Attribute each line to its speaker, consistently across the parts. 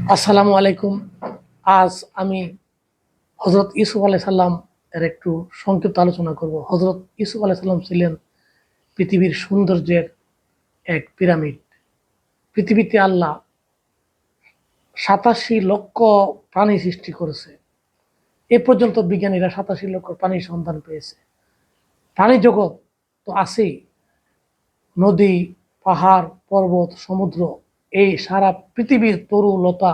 Speaker 1: আসসালামু আলাইকুম। আজ আমি হজরত ইউসুফ আলাইহিস সালাম এর একটু সংক্ষিপ্ত আলোচনা করব। হজরত ইউসুফ আলাইহিস সালাম ছিলেন পৃথিবীর সৌন্দর্যের এক পিরামিড। পৃথিবীতে আল্লাহ ৮৭ লক্ষ প্রাণী সৃষ্টি করেছে। এ পর্যন্ত বিজ্ঞানীরা ৮৭ লক্ষ প্রাণীর সন্ধান পেয়েছে। প্রাণী জগৎ তো আছেই, নদী, পাহাড়, পর্বত, সমুদ্র, এই সারা পৃথিবীর তরু লতা,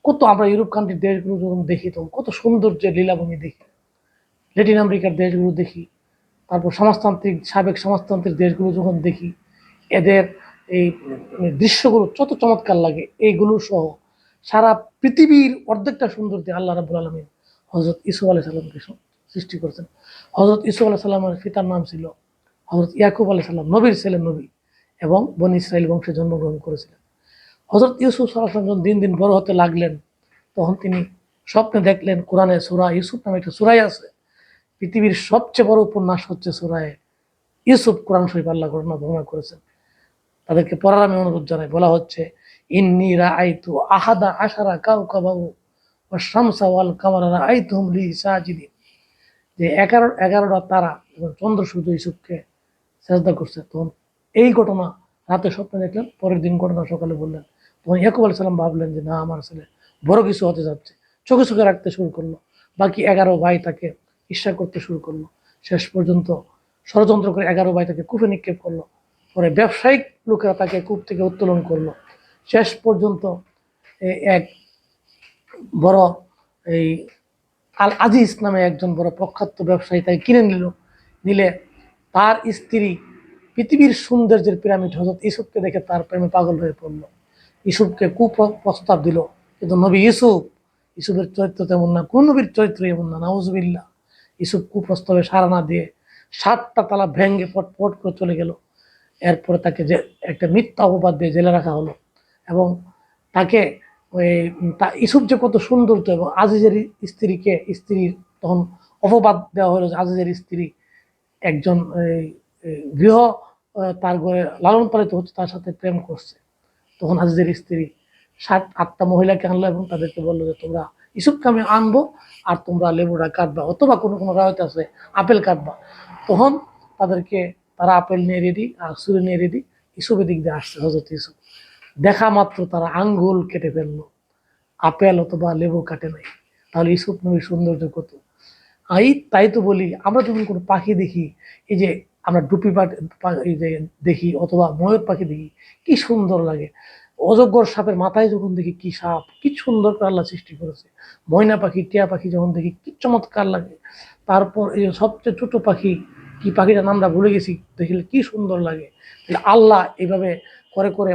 Speaker 1: কত আমরা ইউরোপ কান্ট্রির দেশগুলো যখন দেখি তখন কত সৌন্দর্যের লীলাভূমি দেখি। ল্যাটিন আমেরিকার দেশগুলো দেখি, তারপর সাবেক সমাজতান্ত্রিক দেশগুলো যখন দেখি, এদের এই দৃশ্যগুলো যত চমৎকার লাগে, এইগুলো সহ সারা পৃথিবীর অর্ধেকটা সৌন্দর্য আল্লাহ রাব্বুল আলামিন হযরত ইউসুফ আলাইহিস সালামকে সৃষ্টি করেছেন। হযরত ইউসুফ আলাইহিস সালামের পিতার নাম ছিল হযরত ইয়াকুব আলাইহিস সালাম, নবীর ছেলে নবী, এবং বনী ইসরাইল বংশে জন্মগ্রহণ করেছিলেন। হযরত ইউসুফ সাল্লাল্লাহু আলাইহি ওয়াসাল্লাম যখন দিন দিন বড় হতে লাগলেন, তখন তিনি স্বপ্নে দেখলেন কোরআনে সূরা ইউসুফ নামে একটা সূরাই আছে। পৃথিবীর সবচেয়ে বড় উপন্যাস হচ্ছে সূরা ইউসুফ। কোরআন শরীফ আল্লাহ ঘটনা বর্ণনা করেছেন। তাদেরকে পড়ার আমি অনুরোধ জানাই। বলা হচ্ছে, ইন্নী রাআইতু আহাদা আশারা কাওকাবাও ওয়াশ শামসা ওয়াল কামারা রাআইতুহুম লি সাজিদিন। যে 11টা তারা এবং চন্দ্র সূর্য ইউসুফকে সেজদা করছে। তখন এই ঘটনা রাতে স্বপ্নে দেখলেন, পরের দিন ঘটনা সকালে বললেন। তখন ইয়াকুব আলাইহিস সালাম ভাবলেন যে না, আমার ছেলে বড় কিছু হতে যাচ্ছে। চোখে চোখে রাখতে শুরু করলো। বাকি 11 ভাই তাকে ঈর্ষা করতে শুরু করলো। শেষ পর্যন্ত ষড়যন্ত্র করে 11 ভাই তাকে কূপে নিক্ষেপ করলো। পরে ব্যবসায়িক লোকেরা তাকে কূপ থেকে উত্তোলন করলো। শেষ পর্যন্ত এক বড় এই আল আজিজ নামে একজন বড় প্রখ্যাত ব্যবসায়ী তাকে কিনে নিলে তার স্ত্রী পৃথিবীর সৌন্দর্যের পিরামিড হযরত ইউসুফকে দেখে তার প্রেমে পাগল হয়ে পড়ল। ইউসুফকে প্রস্তাব দিল, কিন্তু নবী ইউসুফের চরিত্র তেমন না, কোন নবীর চরিত্র এমন না, নাউজুবিল্লাহ। ইউসুফ কুপ্রস্তাবে সাড়া না দিয়ে 7টা তালা ভেঙ্গে পট করে চলে গেল। এরপরে তাকে যে একটা মিথ্যা অপবাদ দিয়ে জেলে রাখা হলো, এবং তাকে ওই ইউসুফ যে কত সৌন্দর্য, এবং আজিজের স্ত্রীর তখন অপবাদ দেওয়া হলো যে আজিজের স্ত্রী একজন গৃহ তার ঘরে লালন পালিত হচ্ছে, তার সাথে প্রেম করছে। তখন আজিজের স্ত্রী 7-8টা মহিলাকে আনলো এবং তাদেরকে বললো যে তোমরা ইউসুফকে আমি আনবো, আর তোমরা লেবুটা কাটবা, অথবা কোনো কোনো রায়ত আছে আপেল কাটবা। তখন তারা আপেল নিয়ে রেডি আর ছুরি নিয়ে রেডি। ইউসুফের দিক দিয়ে আসছে হযরত ইউসুফ। দেখা মাত্র তারা আঙ্গুল কেটে ফেললো, আপেল অথবা লেবু কাটে নাই। তাহলে ইউসুফ নবীর সৌন্দর্য কত! তাই তো বলি, আমরা যখন কোনো পাখি দেখি, এই যে আমরা ডুপি এই যে দেখি, অথবা ময়ূর পাখি দেখি, কি সুন্দর লাগে। অজগর সাপের মাথায় যখন দেখি, কি সাপ, কি সুন্দর করে আল্লাহ সৃষ্টি করেছে। ময়না পাখি, টিয়া পাখি যখন দেখি, কি চমৎকার লাগে। তারপর এই যে সবচেয়ে ছোট পাখি, কি পাখিটার নামটা ভুলে গেছি, দেখলে কি সুন্দর লাগে। আল্লাহ এইভাবে করে করে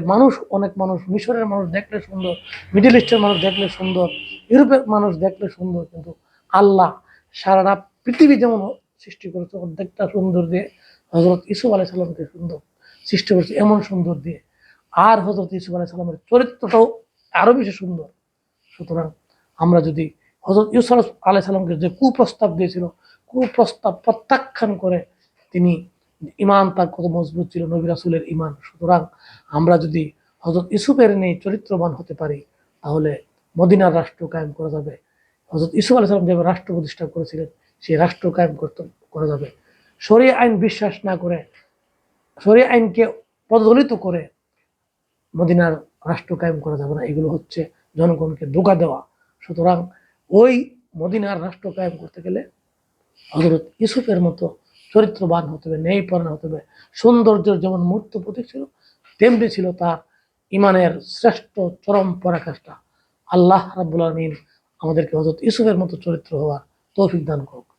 Speaker 1: অনেক মানুষ, মিশরের মানুষ দেখলে সুন্দর, মিডল ইস্টের মানুষ দেখলে সুন্দর, ইউরোপের মানুষ দেখলে সুন্দর, কিন্তু আল্লাহ সারাটা পৃথিবী যেমন সৃষ্টি করেছে অর্ধেকটা সুন্দর দিয়ে হযরত ইউসুফ আলাইহিস সালামকে সুন্দর সৃষ্টি করেছে, এমন সুন্দর দিয়ে। আর হযরত ইউসুফ আলাইহিস সালামের চরিত্রটাও আরো বেশি সুন্দর। সুতরাং আমরা যদি হযরত ইউসুফ আলাইহিস সালামকে যে কুপ্রস্তাব দিয়েছিল, কুপ্রস্তাব প্রত্যাখ্যান করে তিনি, ঈমান তার কত মজবুত ছিল, নবী রাসূলের ঈমান। সুতরাং আমরা যদি হযরত ইউসুফের নিয়ে চরিত্রবান হতে পারি, তাহলে মদিনার রাষ্ট্র কায়েম করা যাবে। হযরত ইউসুফ আলাইহিস সালাম যেভাবে রাষ্ট্র প্রতিষ্ঠা করেছিলেন, সেই রাষ্ট্র কায়েম করা যাবে। শরীয়ত আইন বিশ্বাস না করে, শরীয়ত আইনকে প্রজ্বলিত করে মদিনার রাষ্ট্র কায়েম করা যাবে না। এগুলো হচ্ছে জনগণকে ধোঁকা দেওয়া। সুতরাং ওই মদিনার রাষ্ট্র কায়েম করতে গেলে হযরত ইউসুফের মতো চরিত্রবান হতে হবে, ন্যায়পরায়ণ হতে হবে। সৌন্দর্যের যেমন মূর্ত প্রতীক ছিল, তেমনি ছিল তার ঈমানের শ্রেষ্ঠ চরম পরাকাষ্ঠা। আল্লাহ রাব্বুল আলামিন আমাদেরকে হযরত ইউসুফের মতো চরিত্র হওয়ার তৌফিক দান করুক।